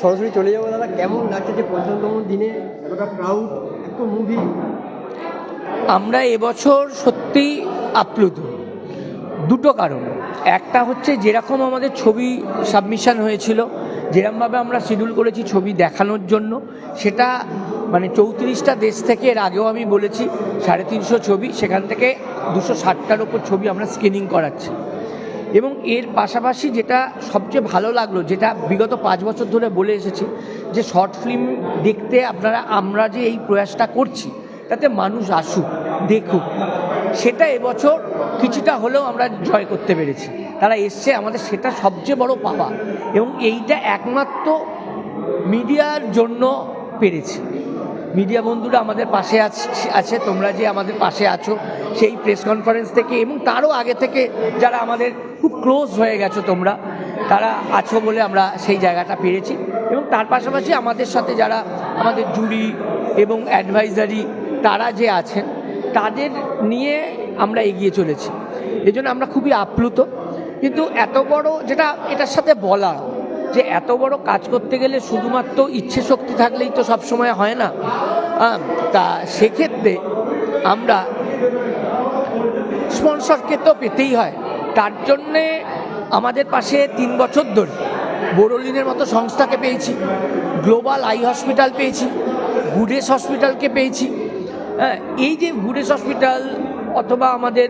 সরাসরি চলে যাবো দাদা, কেমন লাগছে যে ৫৫তম দিনে এতটা প্রাউড একটা মুভি? আমরা এবছর সত্যিই আপ্লুত। দুটো কারণ। একটা হচ্ছে যেরকম আমাদের ছবি সাবমিশন হয়েছিল, যেরকমভাবে আমরা শিডিউল করেছি ছবি দেখানোর জন্য, সেটা মানে ৩৪টা দেশ থেকে, এর আগেও আমি বলেছি ৩৫০ ছবি, সেখান থেকে ২৬০টার ওপর ছবি আমরা স্ক্রিনিং করাচ্ছি। এবং এর পাশাপাশি যেটা সবচেয়ে ভালো লাগলো, যেটা বিগত ৫ বছর ধরে বলে এসেছি, যে শর্ট ফিল্ম দেখতে আমরা যে এই প্রয়াসটা করছি তাতে মানুষ আসুক, দেখুক, সেটা এবছর কিছুটা হলেও আমরা জয় করতে পেরেছি। তারা এসছে, আমাদের সেটা সবচেয়ে বড় পাওয়া। এবং এইটা একমাত্র মিডিয়ার জন্য পেরেছি। মিডিয়া বন্ধুরা আমাদের পাশে আছে, তোমরা যে আমাদের পাশে আছো সেই প্রেস কনফারেন্স থেকে এবং তারও আগে থেকে যারা আমাদের খুব ক্লোজ হয়ে গেছো তোমরা, তারা আছো বলে আমরা সেই জায়গাটা পেরেছি। এবং তার পাশাপাশি আমাদের সাথে যারা আমাদের জুরি এবং অ্যাডভাইজারি তারা যে আছেন, তাদের নিয়ে আমরা এগিয়ে চলেছি। এই জন্য আমরা খুবই আপ্লুত। কিন্তু এত বড়, যেটা এটার সাথে বলা, যে এত বড় কাজ করতে গেলে শুধুমাত্র ইচ্ছে শক্তি থাকলেই তো সবসময় হয় না। তা সেক্ষেত্রে আমরা স্পন্সরকে তো পেতেই হয়। তার জন্যে আমাদের পাশে ৩ বছর ধরে বোরোলিনের মতো সংস্থাকে পেয়েছি, গ্লোবাল আই হসপিটাল পেয়েছি, গুডেস হসপিটালকে পেয়েছি। এই যে গুডেস হসপিটাল অথবা আমাদের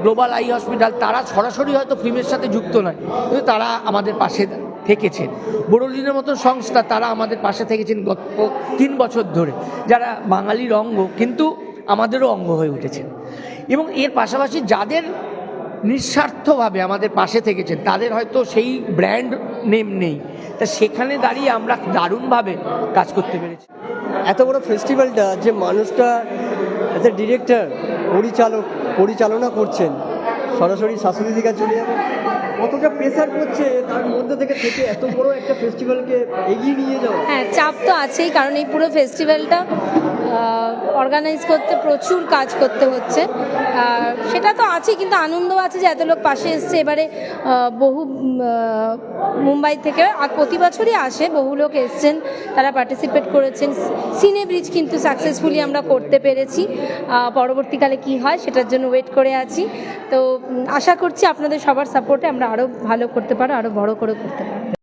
গ্লোবাল আই হসপিটাল, তারা সরাসরি হয়তো ফিল্মের সাথে যুক্ত নয়, কিন্তু তারা আমাদের পাশে থেকেছেন। বোরোলিনের মতো সংস্থা, তারা আমাদের পাশে থেকেছেন গত ৩ বছর ধরে, যারা বাঙালির অঙ্গ কিন্তু আমাদেরও অঙ্গ হয়ে উঠেছেন। এবং এর পাশাপাশি যাদের নিঃস্বার্থভাবে আমাদের পাশে থেকেছেন, তাদের হয়তো সেই ব্র্যান্ড নেম নেই, তা সেখানে দাঁড়িয়ে আমরা দারুণভাবে কাজ করতে পেরেছি। এত বড় ফেস্টিভ্যালটা যে মানুষটা এজ এ ডিরেক্টর পরিচালনা করছেন, সরাসরি শাশুড়ি দিকে চলে যাবে, কতটা প্রেসার করছে তার মধ্যে থেকে এত বড় একটা ফেস্টিভ্যালকে এগিয়ে নিয়ে যাওয়া? হ্যাঁ, চাপ তো আছেই, কারণ এই পুরো ফেস্টিভ্যালটা অর্গানাইজ করতে প্রচুর কাজ করতে হচ্ছে। সেটা তো আছে, কিন্তু আনন্দ আছে যে এত লোক পাশে এসছে। এবারে বহু মুম্বাই থেকে প্রতি বছরই আসে, বহু লোক এসছেন, তারা পার্টিসিপেট করেছেন। সিনে ব্রিজ কিন্তু সাকসেসফুলি আমরা করতে পেরেছি। পরবর্তীকালে কি হয় সেটার জন্য ওয়েট করে আছি। তো আশা করছি আপনাদের সবার সাপোর্টে আমরা আরও ভালো করতে পারো, আরও বড় করে করতে পারো।